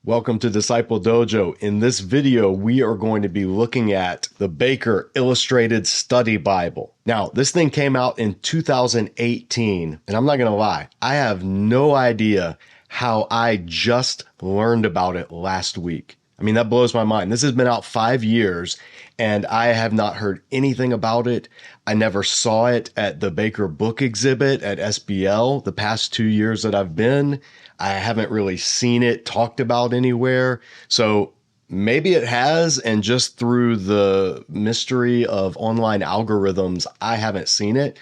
Welcome to Disciple Dojo. In this video, we are going to be looking at the Baker Illustrated Study Bible. Now, this thing came out in 2018, and I'm not going to lie, I have no idea how I just learned about it last week. I mean, that blows my mind. This has been out 5 years, and I have not heard anything about it. I never saw it at the Baker book exhibit at SBL the past 2 years that I've been. I haven't really seen it talked about anywhere. So maybe it has, and just through the mystery of online algorithms, I haven't seen it.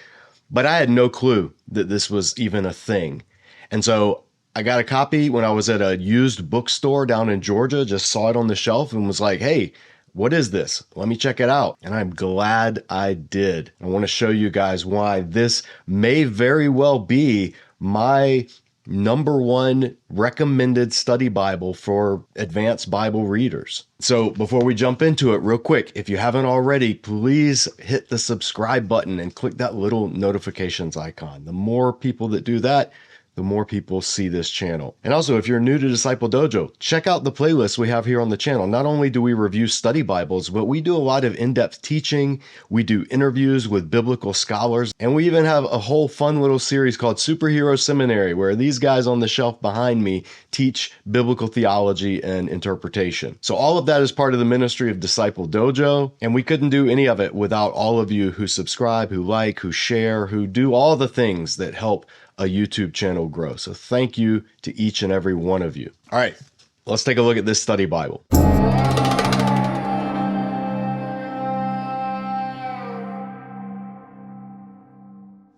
But I had no clue that this was even a thing. And so I got a copy when I was at a used bookstore down in Georgia, just saw it on the shelf and was like, hey, what is this? Let me check it out. And I'm glad I did. I want to show you guys why this may very well be my #1 recommended study Bible for advanced Bible readers. So before we jump into it, real quick, if you haven't already, please hit the subscribe button and click that little notifications icon. The more people that do that, the more people see this channel. And also, if you're new to Disciple Dojo, check out the playlist we have here on the channel. Not only do we review study Bibles, but we do a lot of in-depth teaching. We do interviews with biblical scholars, and we even have a whole fun little series called Superhero Seminary, where these guys on the shelf behind me teach biblical theology and interpretation. So all of that is part of the ministry of Disciple Dojo, and we couldn't do any of it without all of you who subscribe, who like, who share, who do all the things that help a YouTube channel grow. So thank you to each and every one of you. All right, let's take a look at this study Bible.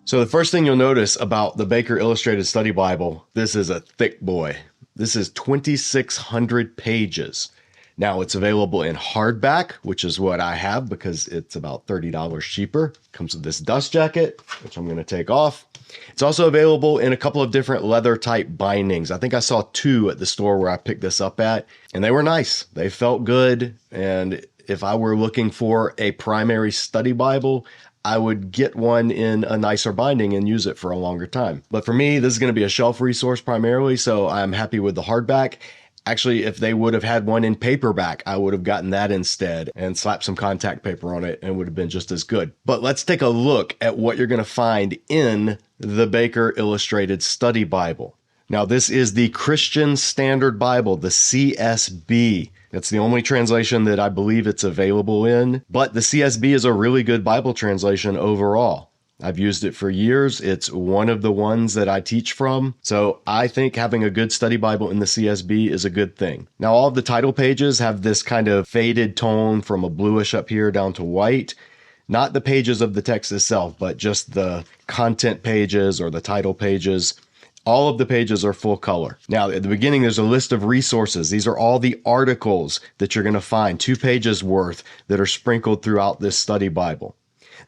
So the first thing you'll notice about the Baker Illustrated Study Bible, this is a thick boy. This is 2,600 pages. Now it's available in hardback, which is what I have because it's about $30 cheaper. Comes with this dust jacket, which I'm going to take off. It's also available in a couple of different leather type bindings. I think I saw 2 at the store where I picked this up at, and they were nice. They felt good. And if I were looking for a primary study Bible, I would get one in a nicer binding and use it for a longer time. But for me, this is going to be a shelf resource primarily, so I'm happy with the hardback. Actually, if they would have had one in paperback, I would have gotten that instead and slapped some contact paper on it and it would have been just as good. But let's take a look at what you're going to find in the Baker Illustrated Study Bible. Now, this is the Christian Standard Bible, the CSB. That's the only translation that I believe it's available in, but the CSB is a really good Bible translation overall. I've used it for years. It's one of the ones that I teach from. So I think having a good study Bible in the CSB is a good thing. Now, all of the title pages have this kind of faded tone from a bluish up here down to white. Not the pages of the text itself, but just the content pages or the title pages. All of the pages are full color. Now, at the beginning, there's a list of resources. These are all the articles that you're going to find, 2 pages worth, that are sprinkled throughout this study Bible.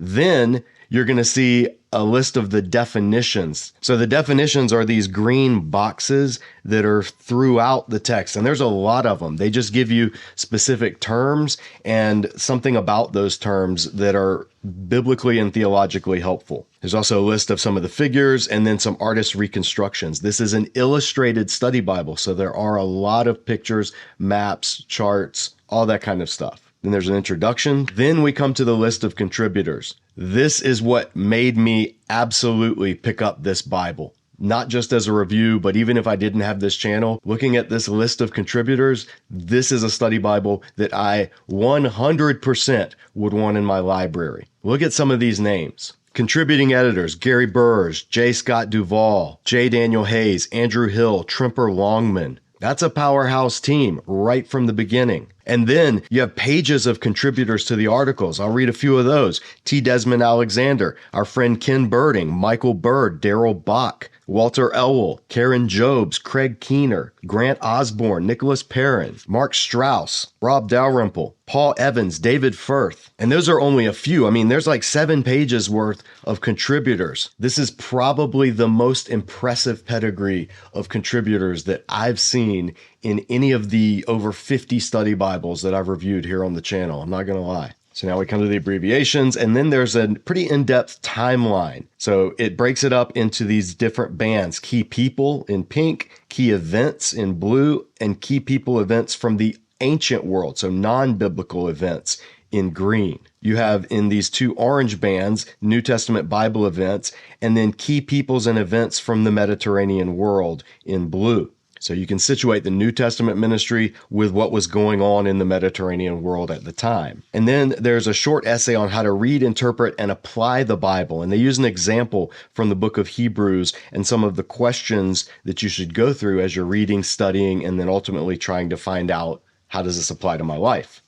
Then you're going to see a list of the definitions. So the definitions are these green boxes that are throughout the text, and there's a lot of them. They just give you specific terms and something about those terms that are biblically and theologically helpful. There's also a list of some of the figures and then some artist reconstructions. This is an illustrated study Bible, so there are a lot of pictures, maps, charts, all that kind of stuff. Then there's an introduction. Then we come to the list of contributors. This is what made me absolutely pick up this Bible. Not just as a review, but even if I didn't have this channel, looking at this list of contributors, this is a study Bible that I 100% would want in my library. Look at some of these names. Contributing editors: Gary Burge, J. Scott Duvall, J. Daniel Hayes, Andrew Hill, Tremper Longman. That's a powerhouse team right from the beginning. And then you have pages of contributors to the articles. I'll read a few of those. T. Desmond Alexander, our friend Ken Birding, Michael Bird, Daryl Bach, Walter Elwell, Karen Jobes, Craig Keener, Grant Osborne, Nicholas Perrin, Mark Strauss, Rob Dalrymple, Paul Evans, David Firth. And those are only a few. I mean, there's like 7 pages worth of contributors. This is probably the most impressive pedigree of contributors that I've seen in any of the over 50 study Bibles that I've reviewed here on the channel. I'm not going to lie. So now we come to the abbreviations, and then there's a pretty in-depth timeline. So it breaks it up into these different bands: key people in pink, key events in blue, and key people events from the ancient world, so non-biblical events, in green. You have in these two orange bands, New Testament Bible events, and then key peoples and events from the Mediterranean world in blue. So you can situate the New Testament ministry with what was going on in the Mediterranean world at the time. And then there's a short essay on how to read, interpret, and apply the Bible. And they use an example from the book of Hebrews and some of the questions that you should go through as you're reading, studying, and then ultimately trying to find out, how does this apply to my life?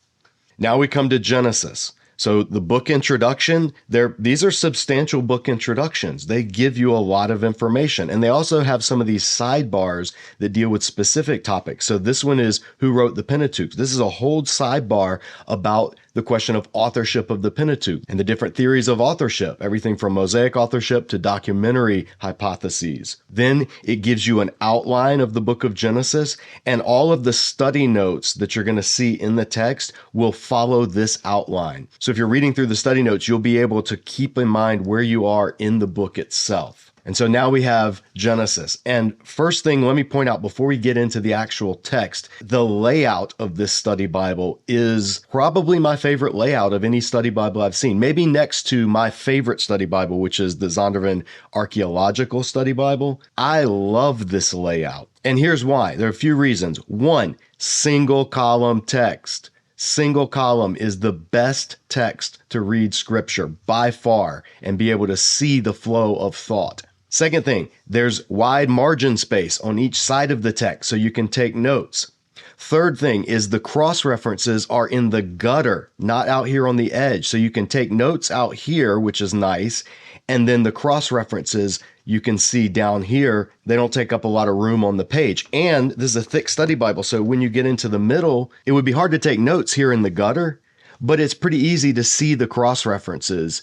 Now we come to Genesis. So the book introduction, these are substantial book introductions. They give you a lot of information. And they also have some of these sidebars that deal with specific topics. So this one is who wrote the Pentateuch. This is a whole sidebar about the question of authorship of the Pentateuch and the different theories of authorship, everything from Mosaic authorship to documentary hypotheses. Then it gives you an outline of the book of Genesis, and all of the study notes that you're going to see in the text will follow this outline. So if you're reading through the study notes, you'll be able to keep in mind where you are in the book itself. And so now we have Genesis. And first thing, let me point out before we get into the actual text, the layout of this study Bible is probably my favorite layout of any study Bible I've seen. Maybe next to my favorite study Bible, which is the Zondervan Archaeological Study Bible. I love this layout. And here's why. There are a few reasons. One, single column text. Single column is the best text to read scripture by far and be able to see the flow of thought. Second thing, there's wide margin space on each side of the text so you can take notes. Third thing is the cross references are in the gutter, not out here on the edge. So you can take notes out here, which is nice. And then the cross references you can see down here, they don't take up a lot of room on the page. And this is a thick study Bible. So when you get into the middle, it would be hard to take notes here in the gutter, but it's pretty easy to see the cross references.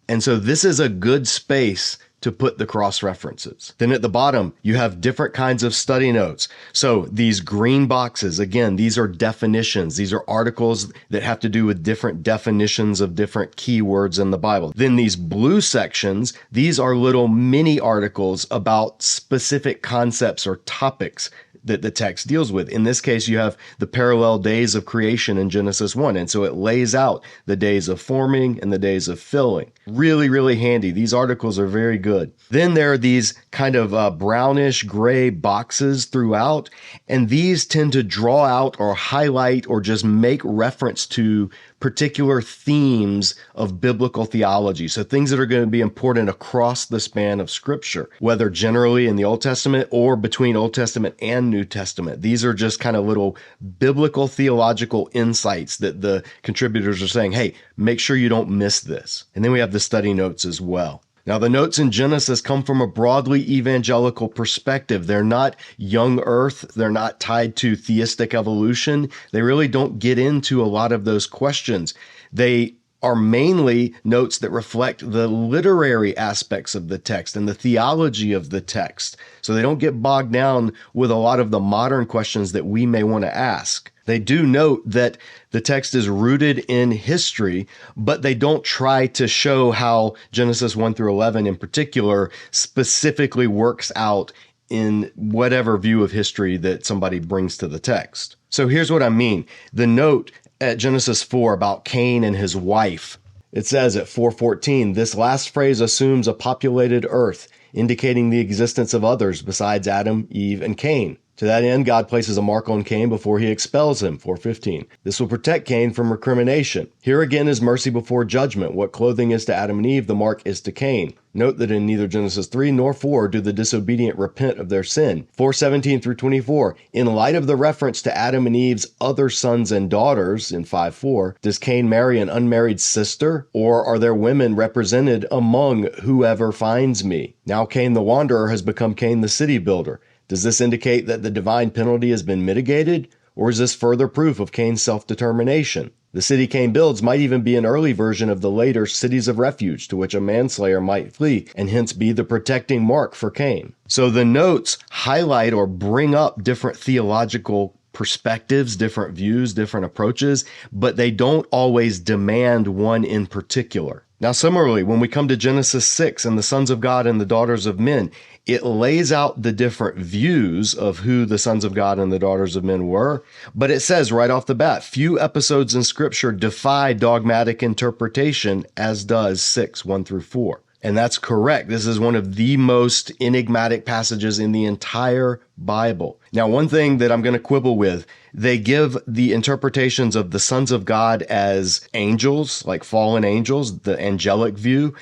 And so this is a good space to put the cross references. Then at the bottom, you have different kinds of study notes. So these green boxes, again, these are definitions. These are articles that have to do with different definitions of different keywords in the Bible. Then these blue sections, these are little mini articles about specific concepts or topics that the text deals with. In this case, you have the parallel days of creation in Genesis 1. And so it lays out the days of forming and the days of filling. Really, really handy. These articles are very good. Then there are these kind of brownish gray boxes throughout, and these tend to draw out or highlight or just make reference to particular themes of biblical theology. So things that are going to be important across the span of Scripture, whether generally in the Old Testament or between Old Testament and New Testament. These are just kind of little biblical theological insights that the contributors are saying, hey, make sure you don't miss this. And then we have the study notes as well. Now, the notes in Genesis come from a broadly evangelical perspective. They're not young earth. They're not tied to theistic evolution. They really don't get into a lot of those questions. They are mainly notes that reflect the literary aspects of the text and the theology of the text. So they don't get bogged down with a lot of the modern questions that we may want to ask. They do note that the text is rooted in history, but they don't try to show how Genesis 1 through 11 in particular specifically works out in whatever view of history that somebody brings to the text. So here's what I mean. The note at Genesis 4 about Cain and his wife, it says at 4:14, this last phrase assumes a populated earth, indicating the existence of others besides Adam, Eve, and Cain. To that end, God places a mark on Cain before he expels him, 4:15. This will protect Cain from recrimination. Here again is mercy before judgment. What clothing is to Adam and Eve, the mark is to Cain. Note that in neither Genesis 3 nor 4 do the disobedient repent of their sin. 4:17 through 24. In light of the reference to Adam and Eve's other sons and daughters in 5:4, does Cain marry an unmarried sister? Or are there women represented among whoever finds me? Now Cain the wanderer has become Cain the city builder. Does this indicate that the divine penalty has been mitigated? Or is this further proof of Cain's self-determination? The city Cain builds might even be an early version of the later cities of refuge to which a manslayer might flee, and hence be the protecting mark for Cain. So the notes highlight or bring up different theological perspectives, different views, different approaches, but they don't always demand one in particular. Now, similarly, when we come to Genesis 6 and the sons of God and the daughters of men, it lays out the different views of who the sons of God and the daughters of men were. But it says right off the bat, few episodes in Scripture defy dogmatic interpretation, as does 6:1-4. And that's correct. This is one of the most enigmatic passages in the entire Bible. Now, one thing that I'm going to quibble with, they give the interpretations of the sons of God as angels, like fallen angels, the angelic view,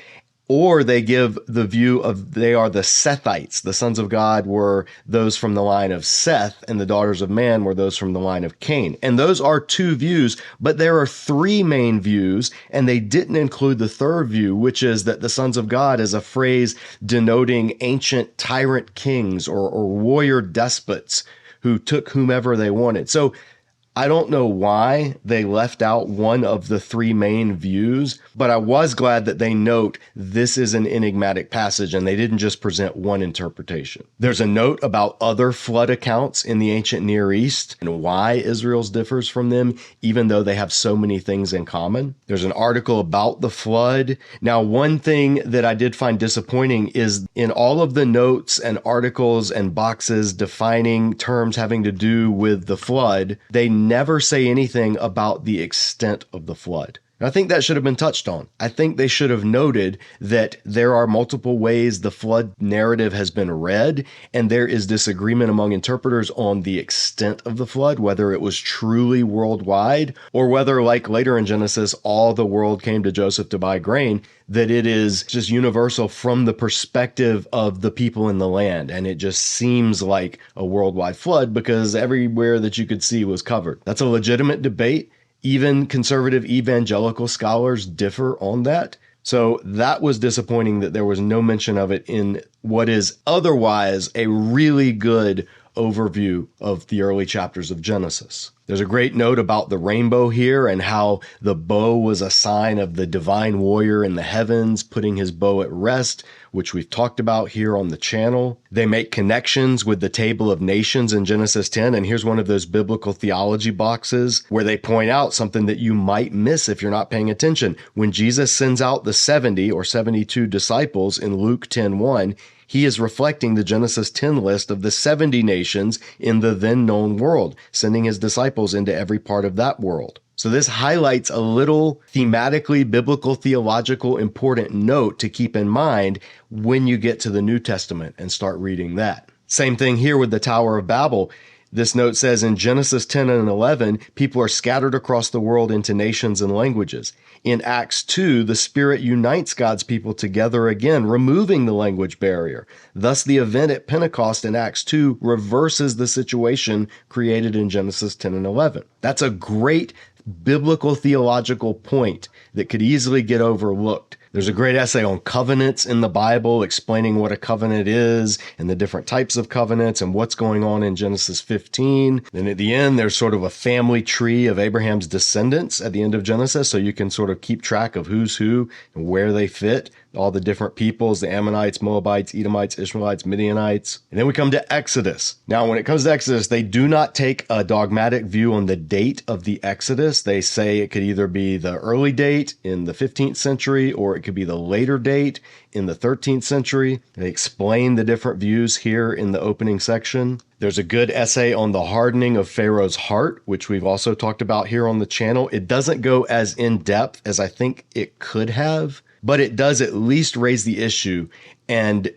or they give the view of they are the Sethites. The sons of God were those from the line of Seth, and the daughters of man were those from the line of Cain. And those are two views, but there are three main views, and they didn't include the third view, which is that the sons of God is a phrase denoting ancient tyrant kings or warrior despots who took whomever they wanted. So I don't know why they left out one of the three main views, but I was glad that they note this is an enigmatic passage and they didn't just present one interpretation. There's a note about other flood accounts in the ancient Near East and why Israel's differs from them, even though they have so many things in common. There's an article about the flood. Now, one thing that I did find disappointing is in all of the notes and articles and boxes defining terms having to do with the flood, they never say anything about the extent of the flood. I think that should have been touched on. I think they should have noted that there are multiple ways the flood narrative has been read, and there is disagreement among interpreters on the extent of the flood, whether it was truly worldwide, or whether, like later in Genesis, all the world came to Joseph to buy grain, that it is just universal from the perspective of the people in the land. And it just seems like a worldwide flood because everywhere that you could see was covered. That's a legitimate debate. Even conservative evangelical scholars differ on that. So that was disappointing that there was no mention of it in what is otherwise a really good overview of the early chapters of Genesis. There's a great note about the rainbow here and how the bow was a sign of the divine warrior in the heavens, putting his bow at rest, which we've talked about here on the channel. They make connections with the table of nations in Genesis 10, and here's one of those biblical theology boxes where they point out something that you might miss if you're not paying attention. When Jesus sends out the 70 or 72 disciples in Luke 10:1, he is reflecting the Genesis 10 list of the 70 nations in the then known world, sending his disciples into every part of that world. So this highlights a little thematically, biblical, theological, important note to keep in mind when you get to the New Testament and start reading that. Same thing here with the Tower of Babel. This note says in Genesis 10 and 11, people are scattered across the world into nations and languages. In Acts 2, the Spirit unites God's people together again, removing the language barrier. Thus, the event at Pentecost in Acts 2 reverses the situation created in Genesis 10 and 11. That's a great biblical theological point that could easily get overlooked. There's a great essay on covenants in the Bible explaining what a covenant is and the different types of covenants and what's going on in Genesis 15. And at the end, there's sort of a family tree of Abraham's descendants at the end of Genesis, so you can sort of keep track of who's who and where they fit. All the different peoples, the Ammonites, Moabites, Edomites, Ishmaelites, Midianites. And then we come to Exodus. Now, when it comes to Exodus, they do not take a dogmatic view on the date of the Exodus. They say it could either be the early date in the 15th century or it could be the later date in the 13th century. They explain the different views here in the opening section. There's a good essay on the hardening of Pharaoh's heart, which we've also talked about here on the channel. It doesn't go as in depth as I think it could have, but it does at least raise the issue and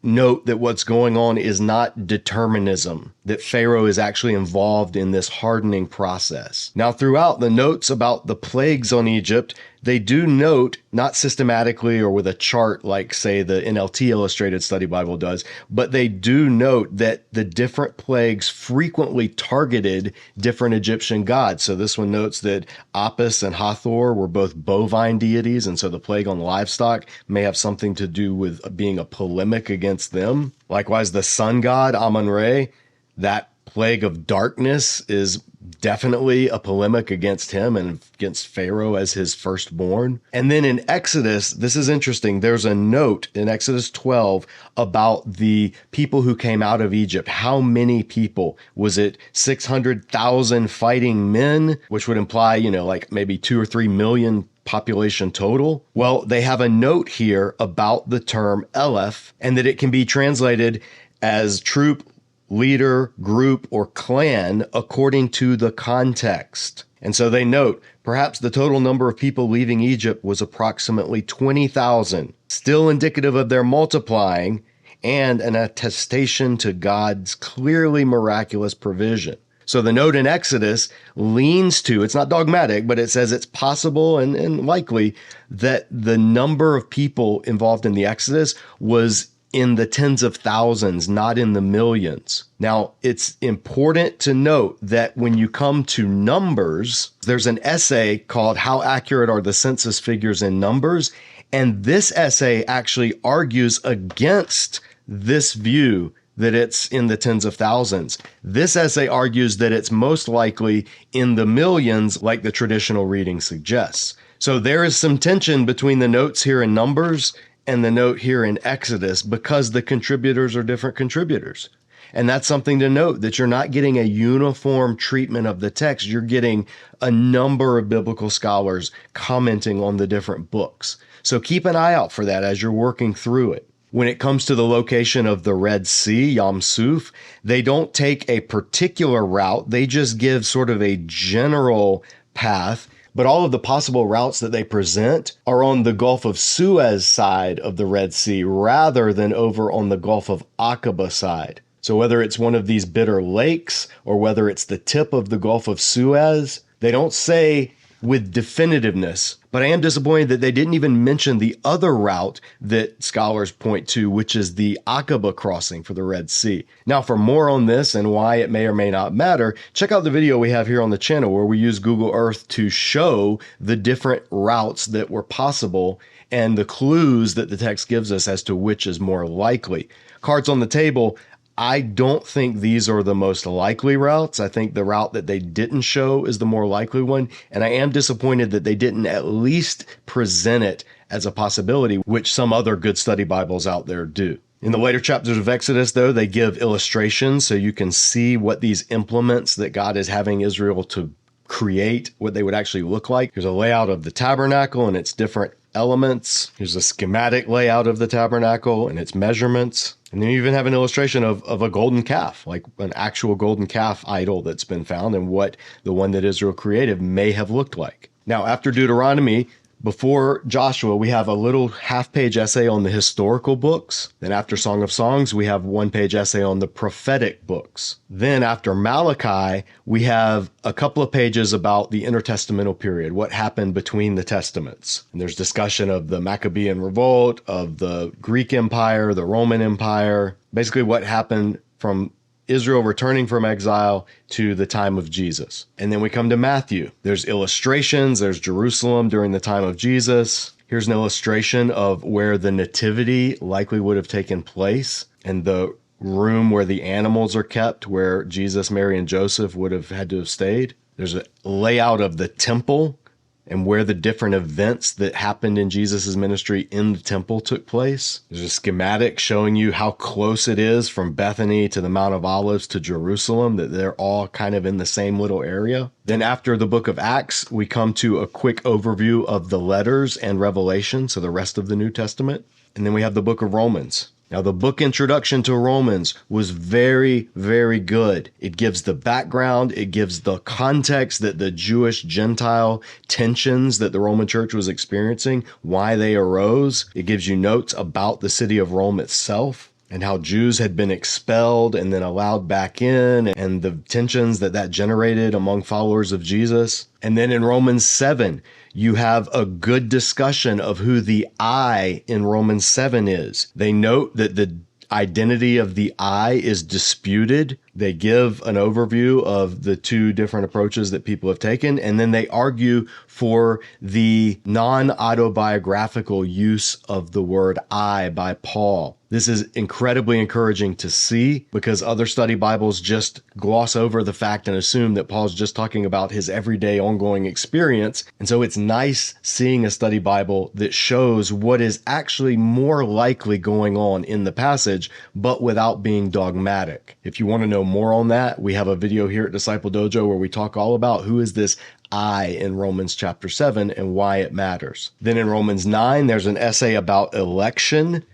note that what's going on is not determinism, that Pharaoh is actually involved in this hardening process. Now, throughout the notes about the plagues on Egypt, they do note, not systematically or with a chart like, say, the NLT Illustrated Study Bible does, but they do note that the different plagues frequently targeted different Egyptian gods. So this one notes that Apis and Hathor were both bovine deities, and so the plague on livestock may have something to do with being a polemic against them. Likewise, the sun god Amun-Re, that plague of darkness is definitely a polemic against him and against Pharaoh as his firstborn. And then in Exodus, this is interesting. There's a note in Exodus 12 about the people who came out of Egypt. How many people? Was it 600,000 fighting men, which would imply, like maybe 2 or 3 million population total? Well, they have a note here about the term Eleph, and that it can be translated as troop, leader, group, or clan according to the context. And so they note, perhaps the total number of people leaving Egypt was approximately 20,000, still indicative of their multiplying and an attestation to God's clearly miraculous provision. So the note in Exodus leans to, it's not dogmatic, but it says it's possible and likely that the number of people involved in the Exodus was in the tens of thousands, not in the millions. Now, it's important to note that when you come to Numbers, there's an essay called How Accurate Are the Census Figures in Numbers? And this essay actually argues against this view that it's in the tens of thousands. This essay argues that it's most likely in the millions, like the traditional reading suggests. So there is some tension between the notes here in Numbers and the note here in Exodus because the contributors are different contributors. And that's something to note, that you're not getting a uniform treatment of the text. You're getting a number of biblical scholars commenting on the different books. So keep an eye out for that as you're working through it. When it comes to the location of the Red Sea, Yam Suf, they don't take a particular route. They just give sort of a general path. But all of the possible routes that they present are on the Gulf of Suez side of the Red Sea rather than over on the Gulf of Aqaba side. So whether it's one of these bitter lakes or whether it's the tip of the Gulf of Suez, they don't say with definitiveness. But I am disappointed that they didn't even mention the other route that scholars point to, which is the Aqaba crossing for the Red Sea. Now, for more on this and why it may or may not matter, check out the video we have here on the channel where we use Google Earth to show the different routes that were possible and the clues that the text gives us as to which is more likely. Cards on the table. I don't think these are the most likely routes. I think the route that they didn't show is the more likely one. And I am disappointed that they didn't at least present it as a possibility, which some other good study Bibles out there do. In the later chapters of Exodus, though, they give illustrations so you can see what these implements that God is having Israel to create, what they would actually look like. Here's a layout of the tabernacle and its different elements. Here's a schematic layout of the tabernacle and its measurements. And then you even have an illustration of a golden calf, like an actual golden calf idol that's been found and what the one that Israel created may have looked like. Now, after Deuteronomy, before Joshua, we have a little half-page essay on the historical books. Then after Song of Songs, we have one-page essay on the prophetic books. Then after Malachi, we have a couple of pages about the intertestamental period, what happened between the testaments. And there's discussion of the Maccabean revolt, of the Greek Empire, the Roman Empire, basically what happened from Israel returning from exile to the time of Jesus. And then we come to Matthew. There's illustrations. There's Jerusalem during the time of Jesus. Here's an illustration of where the nativity likely would have taken place and the room where the animals are kept, where Jesus, Mary, and Joseph would have had to have stayed. There's a layout of the temple and where the different events that happened in Jesus' ministry in the temple took place. There's a schematic showing you how close it is from Bethany to the Mount of Olives to Jerusalem, that they're all kind of in the same little area. Then after the book of Acts, we come to a quick overview of the letters and Revelation, so the rest of the New Testament. And then we have the book of Romans. Now, the book introduction to Romans was very, very good. It gives the background. It gives the context that the Jewish-Gentile tensions that the Roman Church was experiencing, why they arose. It gives you notes about the city of Rome itself and how Jews had been expelled and then allowed back in, and the tensions that that generated among followers of Jesus. And then in Romans 7, you have a good discussion of who the I in Romans 7 is. They note that the identity of the I is disputed They give an overview of the two different approaches that people have taken, and then they argue for the non-autobiographical use of the word I by Paul. This is incredibly encouraging to see because other study Bibles just gloss over the fact and assume that Paul's just talking about his everyday ongoing experience. And so it's nice seeing a study Bible that shows what is actually more likely going on in the passage, but without being dogmatic. If you want to know more on that, we have a video here at Disciple Dojo where we talk all about who is this I in Romans chapter 7 and why it matters. Then in Romans 9, there's an essay about election.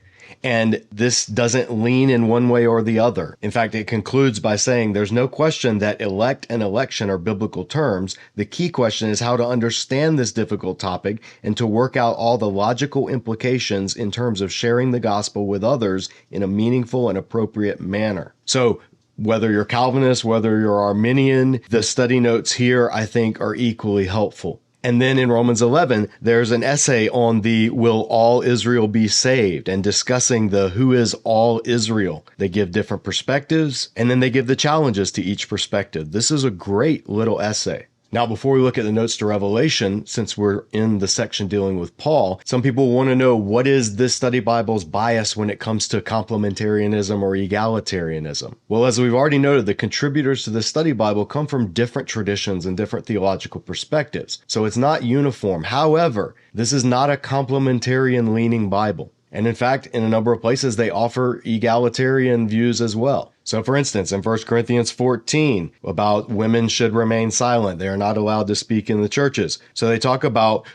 And this doesn't lean in one way or the other. In fact, it concludes by saying there's no question that elect and election are biblical terms. The key question is how to understand this difficult topic and to work out all the logical implications in terms of sharing the gospel with others in a meaningful and appropriate manner. So whether you're Calvinist, whether you're Arminian, the study notes here, I think, are equally helpful. And then in Romans 11, there's an essay on the will all Israel be saved and discussing the who is all Israel. They give different perspectives, and then they give the challenges to each perspective. This is a great little essay. Now, before we look at the notes to Revelation, since we're in the section dealing with Paul, some people want to know what is this study Bible's bias when it comes to complementarianism or egalitarianism. Well, as we've already noted, the contributors to the study Bible come from different traditions and different theological perspectives, so it's not uniform. However, this is not a complementarian-leaning Bible. And in fact, in a number of places, they offer egalitarian views as well. So for instance, in 1 Corinthians 14, about women should remain silent. They are not allowed to speak in the churches. So they talk about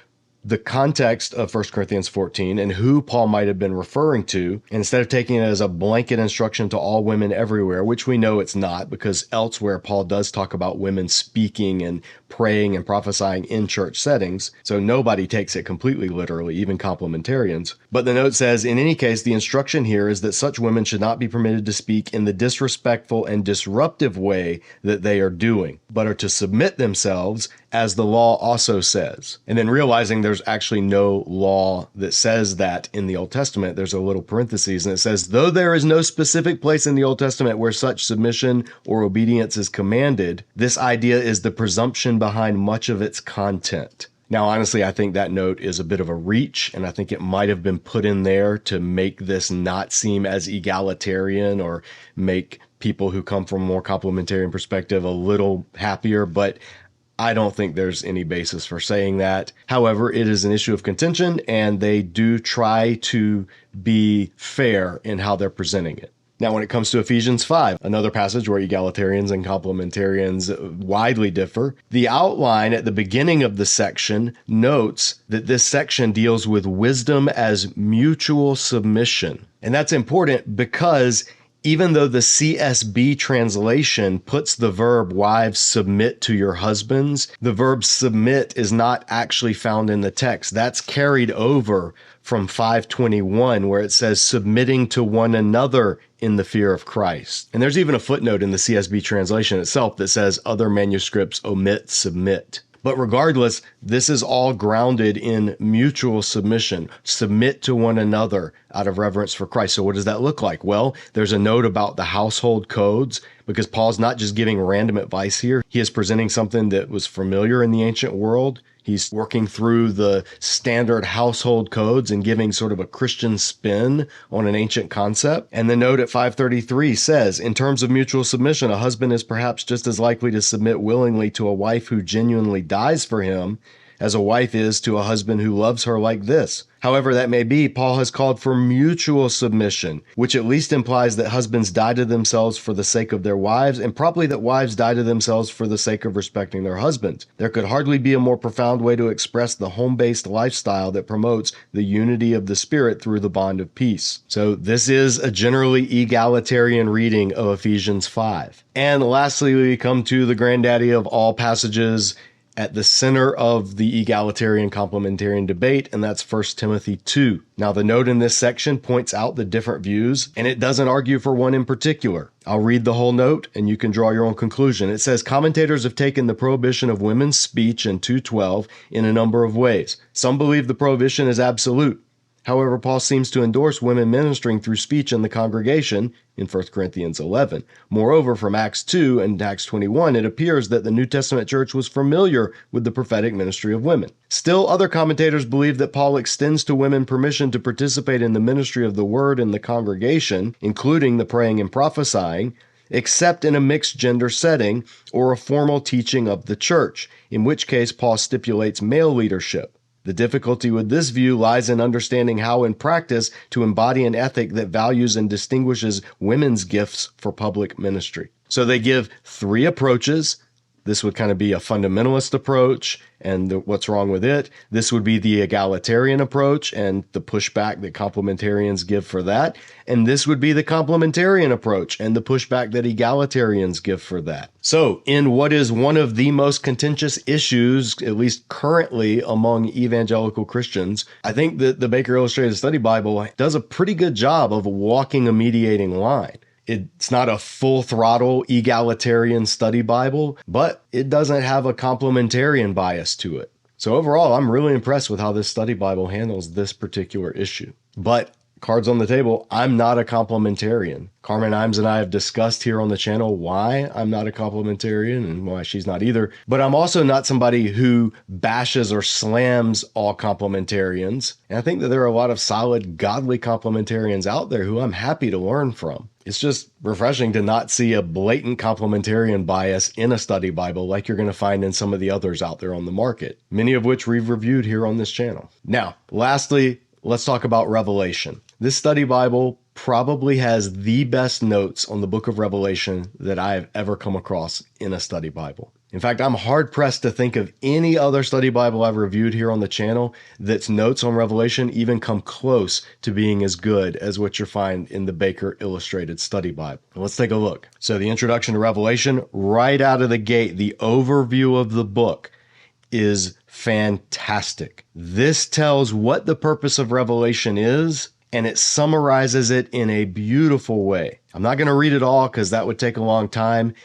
the context of 1 Corinthians 14 and who Paul might have been referring to, instead of taking it as a blanket instruction to all women everywhere, which we know it's not, because elsewhere Paul does talk about women speaking and praying and prophesying in church settings. So nobody takes it completely literally, even complementarians. But the note says, in any case, the instruction here is that such women should not be permitted to speak in the disrespectful and disruptive way that they are doing, but are to submit themselves as the law also says. And then realizing there's actually no law that says that in the Old Testament, there's a little parentheses and it says, though there is no specific place in the Old Testament where such submission or obedience is commanded, this idea is the presumption behind much of its content. Now, honestly, I think that note is a bit of a reach, and I think it might have been put in there to make this not seem as egalitarian or make people who come from a more complementarian perspective a little happier, but I don't think there's any basis for saying that. However, it is an issue of contention, and they do try to be fair in how they're presenting it. Now, when it comes to Ephesians 5, another passage where egalitarians and complementarians widely differ, the outline at the beginning of the section notes that this section deals with wisdom as mutual submission. And that's important because even though the CSB translation puts the verb wives submit to your husbands, the verb submit is not actually found in the text. That's carried over from 521 where it says submitting to one another in the fear of Christ. And there's even a footnote in the CSB translation itself that says other manuscripts omit submit. But regardless, this is all grounded in mutual submission. Submit to one another out of reverence for Christ. So what does that look like? Well, there's a note about the household codes, because Paul's not just giving random advice here. He is presenting something that was familiar in the ancient world. He's working through the standard household codes and giving sort of a Christian spin on an ancient concept. And the note at 533 says, in terms of mutual submission, a husband is perhaps just as likely to submit willingly to a wife who genuinely dies for him as a wife is to a husband who loves her like this. However that may be, Paul has called for mutual submission, which at least implies that husbands die to themselves for the sake of their wives, and probably that wives die to themselves for the sake of respecting their husbands. There could hardly be a more profound way to express the home-based lifestyle that promotes the unity of the Spirit through the bond of peace. So this is a generally egalitarian reading of Ephesians 5. And lastly, we come to the granddaddy of all passages at the center of the egalitarian complementarian debate, and that's 1 Timothy 2. Now, the note in this section points out the different views, and it doesn't argue for one in particular. I'll read the whole note, and you can draw your own conclusion. It says, commentators have taken the prohibition of women's speech in 2:12 in a number of ways. Some believe the prohibition is absolute. However, Paul seems to endorse women ministering through speech in the congregation in 1 Corinthians 11. Moreover, from Acts 2 and Acts 21, it appears that the New Testament church was familiar with the prophetic ministry of women. Still, other commentators believe that Paul extends to women permission to participate in the ministry of the word in the congregation, including the praying and prophesying, except in a mixed gender setting or a formal teaching of the church, in which case Paul stipulates male leadership. The difficulty with this view lies in understanding how in practice to embody an ethic that values and distinguishes women's gifts for public ministry. So they give three approaches. This would kind of be a fundamentalist approach and what's wrong with it. This would be the egalitarian approach and the pushback that complementarians give for that. And this would be the complementarian approach and the pushback that egalitarians give for that. So in what is one of the most contentious issues, at least currently among evangelical Christians, I think that the Baker Illustrated Study Bible does a pretty good job of walking a mediating line. It's not a full-throttle egalitarian study Bible, but it doesn't have a complementarian bias to it. So overall, I'm really impressed with how this study Bible handles this particular issue. But cards on the table, I'm not a complementarian. Carmen Imes and I have discussed here on the channel why I'm not a complementarian and why she's not either. But I'm also not somebody who bashes or slams all complementarians. And I think that there are a lot of solid, godly complementarians out there who I'm happy to learn from. It's just refreshing to not see a blatant complementarian bias in a study Bible like you're going to find in some of the others out there on the market, many of which we've reviewed here on this channel. Now, lastly, let's talk about Revelation. This study Bible probably has the best notes on the book of Revelation that I have ever come across in a study Bible. In fact, I'm hard-pressed to think of any other study Bible I've reviewed here on the channel that's notes on Revelation even come close to being as good as what you find in the Baker Illustrated Study Bible. Let's take a look. So the introduction to Revelation, right out of the gate, the overview of the book is fantastic. This tells what the purpose of Revelation is, and it summarizes it in a beautiful way. I'm not going to read it all because that would take a long time.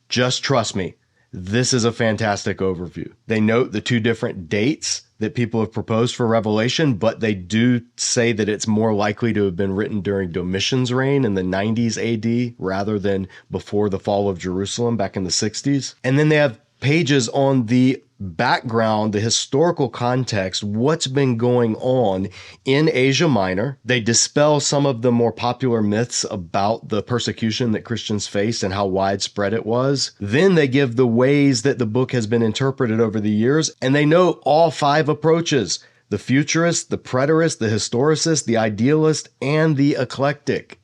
Just trust me. This is a fantastic overview. They note the two different dates that people have proposed for Revelation, but they do say that it's more likely to have been written during Domitian's reign in the 90s AD rather than before the fall of Jerusalem back in the 60s. And then they have pages on the background, the historical context, what's been going on in Asia Minor. They dispel some of the more popular myths about the persecution that Christians faced and how widespread it was. Then they give the ways that the book has been interpreted over the years, and they note all five approaches: the futurist, the preterist, the historicist, the idealist, and the eclectic.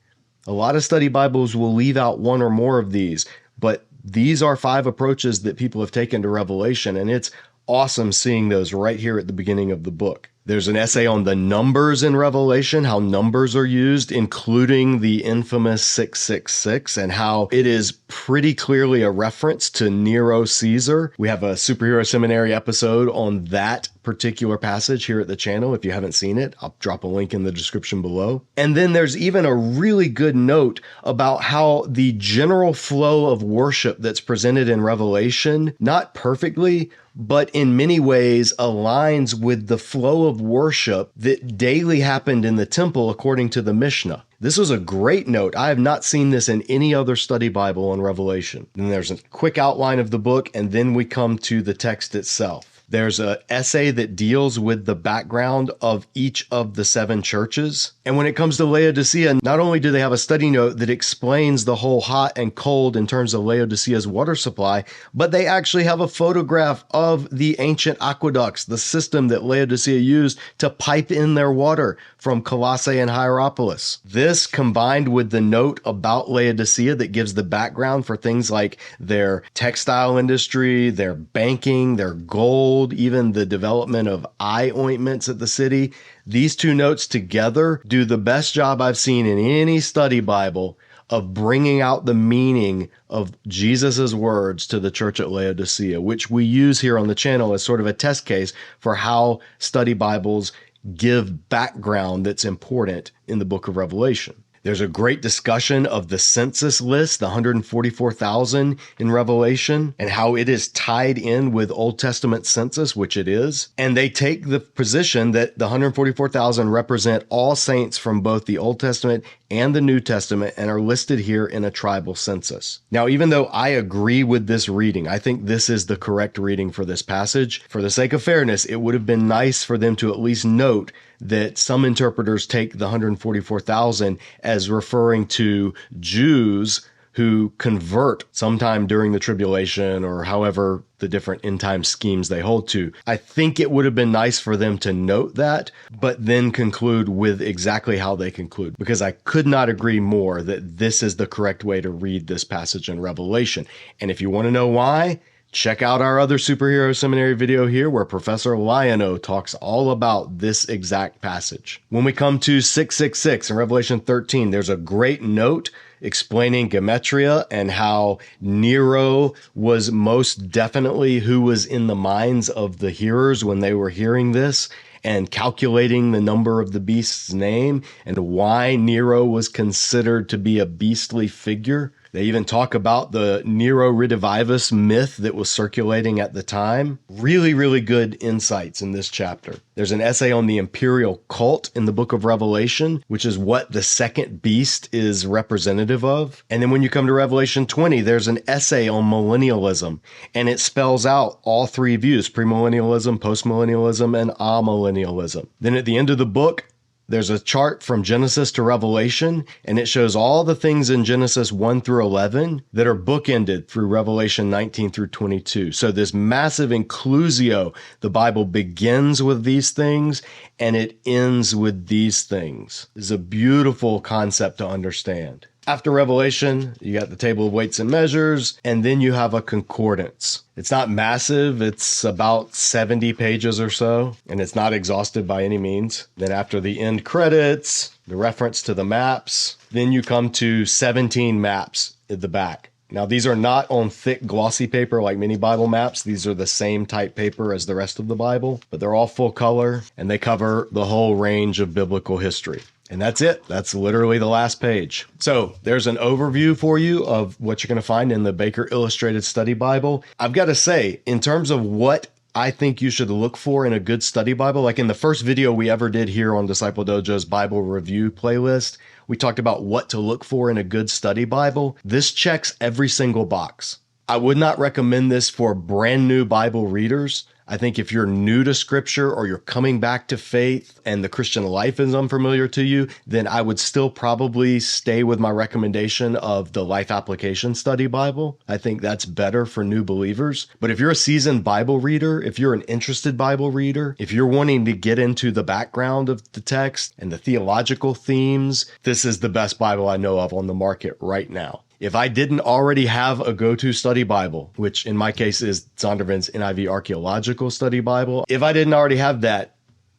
A lot of study Bibles will leave out one or more of these, but these are five approaches that people have taken to Revelation, and it's awesome seeing those right here at the beginning of the book. There's an essay on the numbers in Revelation, how numbers are used, including the infamous 666, and how it is pretty clearly a reference to Nero Caesar. We have a Superhero Seminary episode on that particular passage here at the channel. If you haven't seen it, I'll drop a link in the description below. And then there's even a really good note about how the general flow of worship that's presented in Revelation, not perfectly, but in many ways aligns with the flow of worship that daily happened in the temple according to the Mishnah. This was a great note. I have not seen this in any other study Bible on Revelation. And there's a quick outline of the book, and then we come to the text itself. There's an essay that deals with the background of each of the seven churches. And when it comes to Laodicea, not only do they have a study note that explains the whole hot and cold in terms of Laodicea's water supply, but they actually have a photograph of the ancient aqueducts, the system that Laodicea used to pipe in their water from Colossae and Hierapolis. This, combined with the note about Laodicea that gives the background for things like their textile industry, their banking, their gold, even the development of eye ointments at the city. These two notes together do the best job I've seen in any study Bible of bringing out the meaning of Jesus's words to the church at Laodicea, which we use here on the channel as sort of a test case for how study Bibles give background that's important in the book of Revelation. There's a great discussion of the census list, the 144,000 in Revelation, and how it is tied in with Old Testament census, which it is. And they take the position that the 144,000 represent all saints from both the Old Testament and the New Testament and are listed here in a tribal census. Now, even though I agree with this reading, I think this is the correct reading for this passage. For the sake of fairness, it would have been nice for them to at least note that some interpreters take the 144,000 as referring to Jews who convert sometime during the tribulation or however the different end time schemes they hold to. I think it would have been nice for them to note that, but then conclude with exactly how they conclude, because I could not agree more that this is the correct way to read this passage in Revelation. And if you want to know why, check out our other Superhero Seminary video here where Professor Liano talks all about this exact passage. When we come to 666 in Revelation 13, there's a great note explaining Gematria and how Nero was most definitely who was in the minds of the hearers when they were hearing this, and calculating the number of the beast's name and why Nero was considered to be a beastly figure. They even talk about the Nero Redivivus myth that was circulating at the time. Really, really good insights in this chapter. There's an essay on the imperial cult in the book of Revelation, which is what the second beast is representative of. And then when you come to Revelation 20, there's an essay on millennialism, and it spells out all three views: premillennialism, postmillennialism, and amillennialism. Then at the end of the book, there's a chart from Genesis to Revelation, and it shows all the things in Genesis 1 through 11 that are bookended through Revelation 19 through 22. So this massive inclusio, the Bible begins with these things and it ends with these things. It's a beautiful concept to understand. After Revelation, you got the table of weights and measures, and then you have a concordance. It's not massive. It's about 70 pages or so, and it's not exhaustive by any means. Then after the end credits, the reference to the maps, then you come to 17 maps at the back. Now, these are not on thick, glossy paper like many Bible maps. These are the same type paper as the rest of the Bible, but they're all full color, and they cover the whole range of biblical history. And that's it. That's literally the last page. So there's an overview for you of what you're going to find in the Baker Illustrated Study Bible. I've got to say, in terms of what I think you should look for in a good study Bible, like in the first video we ever did here on Disciple Dojo's Bible Review playlist, we talked about what to look for in a good study Bible. This checks every single box. I would not recommend this for brand new Bible readers. I think if you're new to scripture or you're coming back to faith and the Christian life is unfamiliar to you, then I would still probably stay with my recommendation of the Life Application Study Bible. I think that's better for new believers. But if you're a seasoned Bible reader, if you're an interested Bible reader, if you're wanting to get into the background of the text and the theological themes, this is the best Bible I know of on the market right now. If I didn't already have a go-to study Bible, which in my case is Zondervan's NIV Archaeological Study Bible, if I didn't already have that,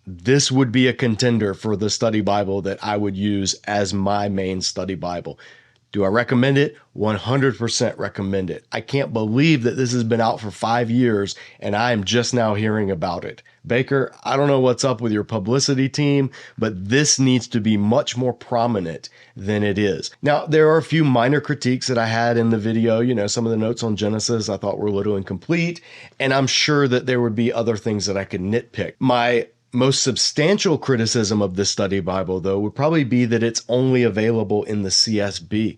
this would be a contender for the study Bible that I would use as my main study Bible. Do I recommend it? 100% recommend it. I can't believe that this has been out for 5 years and I am just now hearing about it. Baker, I don't know what's up with your publicity team, but this needs to be much more prominent than it is. Now, there are a few minor critiques that I had in the video. You know, some of the notes on Genesis I thought were a little incomplete, and I'm sure that there would be other things that I could nitpick. My most substantial criticism of this study Bible, though, would probably be that it's only available in the CSB.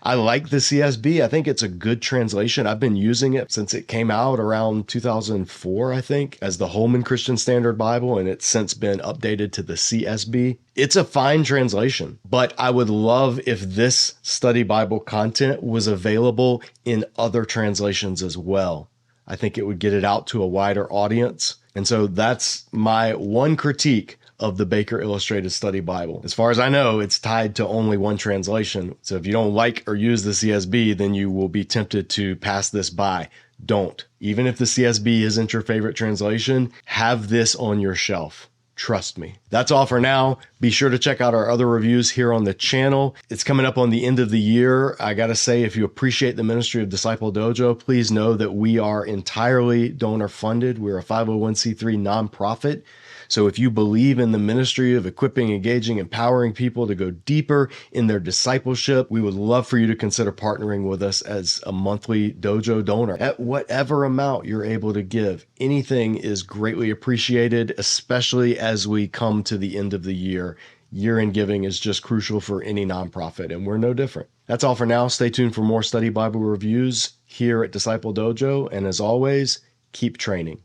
I like the CSB. I think it's a good translation. I've been using it since it came out around 2004, I think, as the Holman Christian Standard Bible, and it's since been updated to the CSB. It's a fine translation, but I would love if this study Bible content was available in other translations as well. I think it would get it out to a wider audience. And so that's my one critique of the Baker Illustrated Study Bible. As far as I know, it's tied to only one translation. So if you don't like or use the CSB, then you will be tempted to pass this by. Don't. Even if the CSB isn't your favorite translation, have this on your shelf. Trust me. That's all for now. Be sure to check out our other reviews here on the channel. It's coming up on the end of the year. I got to say, if you appreciate the ministry of Disciple Dojo, please know that we are entirely donor funded. We're a 501c3 nonprofit. So if you believe in the ministry of equipping, engaging, empowering people to go deeper in their discipleship, we would love for you to consider partnering with us as a monthly dojo donor at whatever amount you're able to give. Anything is greatly appreciated, especially as we come to the end of the year. Year-end giving is just crucial for any nonprofit, and we're no different. That's all for now. Stay tuned for more study Bible reviews here at Disciple Dojo, and as always, keep training.